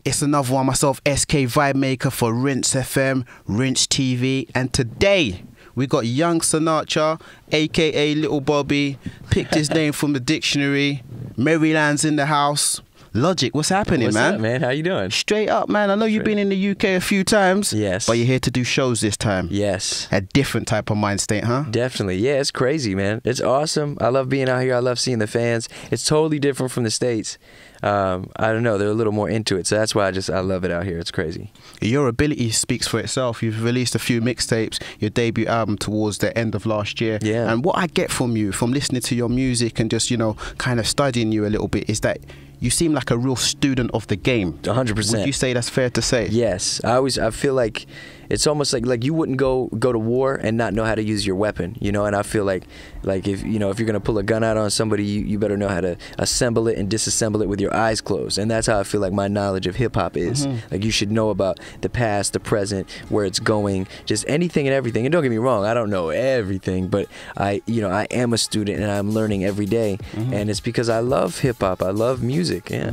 It's another one, myself, SK Vibemaker for Rinse FM, Rinse TV, and today we got Young Sinatra, aka Little Bobby, picked his name from the dictionary. Maryland's in the house. Logic, what's happening, man? What's up, man? How you doing? Straight up, man. I know you've been in the UK a few times. Yes. But you're here to do shows this time. Yes. A different type of mind state, huh? Definitely. Yeah, it's crazy, man. It's awesome. I love being out here. I love seeing the fans. It's totally different from the States. I don't know. They're a little more into it. So that's why I love it out here. It's crazy. Your ability speaks for itself. You've released a few mixtapes, your debut album towards the end of last year. Yeah. And what I get from you, from listening to your music and just, you know, kind of studying you a little bit, is that you seem like a real student of the game. 100%. Would you say that's fair to say? Yes. I feel like it's almost like you wouldn't go to war and not know how to use your weapon, you know. And I feel like if you're gonna pull a gun out on somebody, you better know how to assemble it and disassemble it with your eyes closed. And that's how I feel like my knowledge of hip hop is. Like, you should know about the past, the present, where it's going, just anything and everything. And don't get me wrong, I don't know everything, but I am a student and I'm learning every day. And it's because I love hip hop. I love music. Yeah.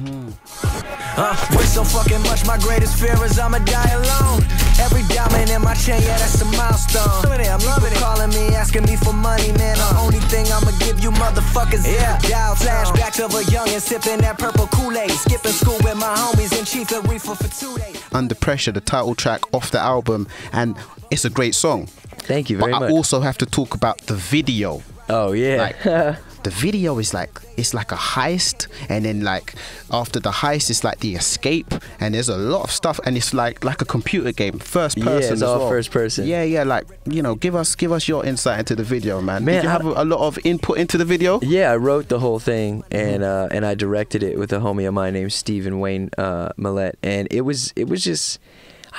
With so fucking much, my greatest fear is I'ma die alone. Every diamond in my chain, yeah, that's a milestone. I'm loving it. Calling me, asking me for money, man. The only thing I'ma give you motherfuckers is a dial. Flashback of a youngin' sipping that purple Kool-Aid, skipping school with my homies and chief at reefer for 2 days. Under Pressure, the title track off the album, and it's a great song. Thank you very much. But I also have to talk about the video. Oh yeah. Like, the video is like, it's like a heist, and then like after the heist it's like the escape, and there's a lot of stuff, and it's like a computer game, first person. Yeah, it's all first person. Yeah, like, you know, give us your insight into the video, man. Did you have a lot of input into the video? Yeah, I wrote the whole thing, and I directed it with a homie of mine named Stephen Wayne Millette, and it was just,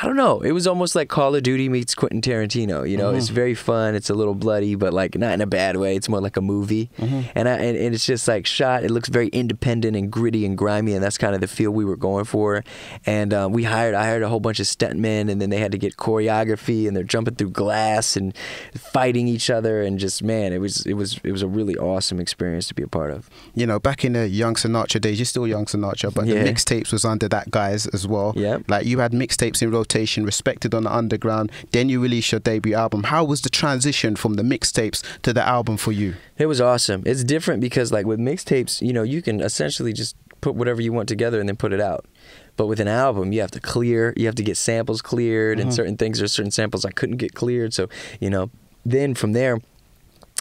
I don't know, it was almost like Call of Duty meets Quentin Tarantino, you know. It's very fun, it's a little bloody, but like not in a bad way. It's more like a movie. And it's just like shot, it looks very independent and gritty and grimy, and that's kind of the feel we were going for. And I hired a whole bunch of stuntmen, and then they had to get choreography, and they're jumping through glass and fighting each other, and just, man, it was a really awesome experience to be a part of. You know, back in the Young Sinatra days, you're still Young Sinatra, but the mixtapes was under that guise as well. Yeah. Like, you had mixtapes in rotation, respected on the underground, then you released your debut album. How was the transition from the mixtapes to the album for you? It was awesome. It's different because, like, with mixtapes, you know, you can essentially just put whatever you want together and then put it out. But with an album, you have to get samples cleared, and certain things, there's certain samples I couldn't get cleared. So, you know, then from there,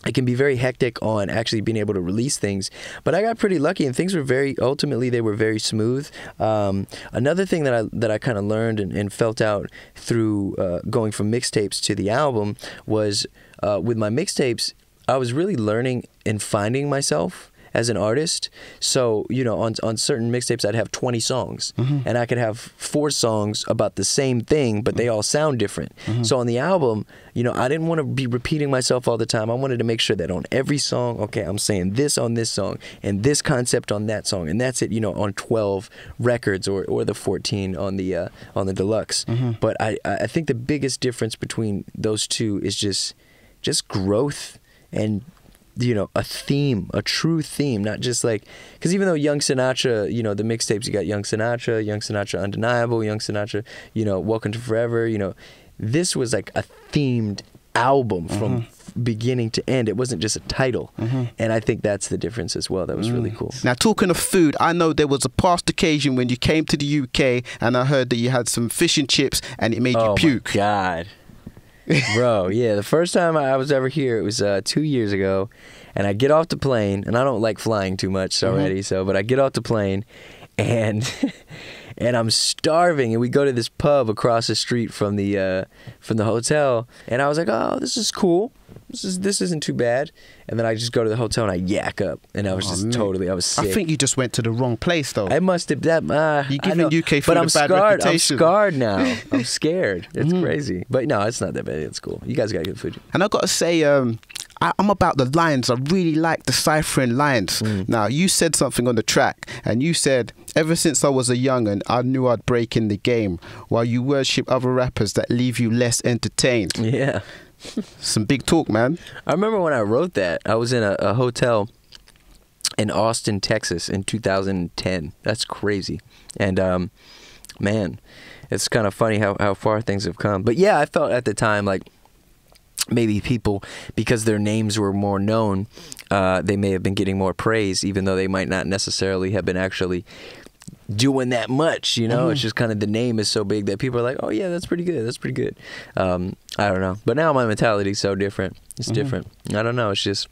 it can be very hectic on actually being able to release things. But I got pretty lucky, and things were ultimately they were very smooth. Another thing that I kind of learned and felt out through going from mixtapes to the album was with my mixtapes, I was really learning and finding myself as an artist. So, you know, on certain mixtapes I'd have 20 songs, and I could have 4 songs about the same thing, but they all sound different. So on the album, you know, I didn't want to be repeating myself all the time. I wanted to make sure that on every song, okay, I'm saying this on this song and this concept on that song, and that's it, you know, on 12 records or the 14 on the deluxe. But I think the biggest difference between those two is just growth and, you know, a true theme, not just like, because even though Young Sinatra, you know, the mixtapes, you got Young Sinatra Undeniable, Young Sinatra, you know, Welcome to Forever, you know, this was like a themed album from beginning to end. It wasn't just a title. And I think that's the difference as well. That was really cool. Now, talking of food, I know there was a past occasion when you came to the UK, and I heard that you had some fish and chips and it made you puke. Oh my God. Bro, yeah, the first time I was ever here, it was 2 years ago, and I get off the plane, and I don't like flying too much already, but I get off the plane, and I'm starving, and we go to this pub across the street from the hotel, and I was like, oh, this is cool. This isn't too bad. And then I just go to the hotel and I yak up, and I was I was sick. I think you just went to the wrong place, though. I must have. You're giving UK food a bad reputation. I'm scarred now. I'm scared. It's crazy. But no, it's not that bad. It's cool. You guys got good food. And I got to say, I'm about the lines. I really like deciphering lines. Now, you said something on the track, and you said, ever since I was a young'un, I knew I'd break in the game, while you worship other rappers that leave you less entertained. Yeah. Some big talk, man. I remember when I wrote that, I was in a hotel in Austin, Texas in 2010. That's crazy. And man, it's kind of funny how far things have come. But yeah, I felt at the time like maybe people, because their names were more known, they may have been getting more praise, even though they might not necessarily have been actually doing that much, you know. It's just kind of the name is so big that people are like, oh yeah, that's pretty good, that's pretty good. I don't know, but now my mentality is so different. It's different. I don't know, it's just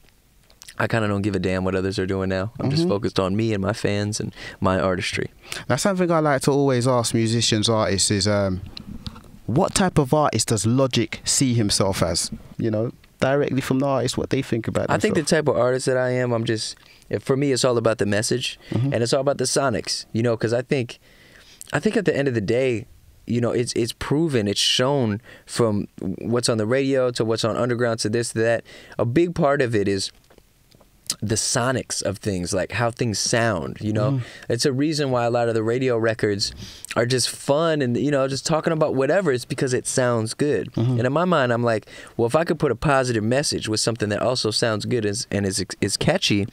I kind of don't give a damn what others are doing now. I'm just focused on me and my fans and my artistry. That's something I like to always ask musicians, artists is what type of artist does Logic see himself as? You know, directly from the artist, what they think about themselves. I think the type of artist that I am, for me, it's all about the message, and it's all about the sonics, you know, because I think at the end of the day, you know, it's proven, it's shown from what's on the radio to what's on underground to this to that. A big part of it is the sonics of things, like how things sound, you know. It's a reason why a lot of the radio records are just fun and, you know, just talking about whatever. It's because it sounds good. And in my mind, I'm like, well, if I could put a positive message with something that also sounds good and is catchy,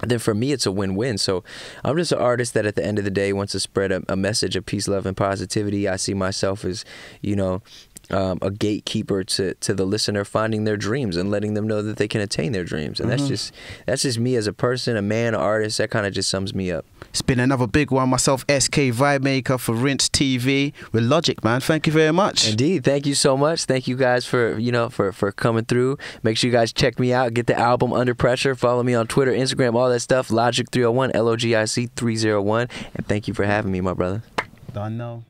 then for me it's a win-win. So I'm just an artist that at the end of the day wants to spread a message of peace, love, and positivity. I see myself as, you know, a gatekeeper to the listener finding their dreams and letting them know that they can attain their dreams. And that's just me as a person, a man, an artist. That kind of just sums me up. It's been another big one. Myself, SK Vibemaker for Rinse TV with Logic, man. Thank you very much. Indeed. Thank you so much. Thank you guys for, you know, for coming through. Make sure you guys check me out. Get the album Under Pressure. Follow me on Twitter, Instagram, all that stuff. Logic 301, LOGIC 301. And thank you for having me, my brother. Done now.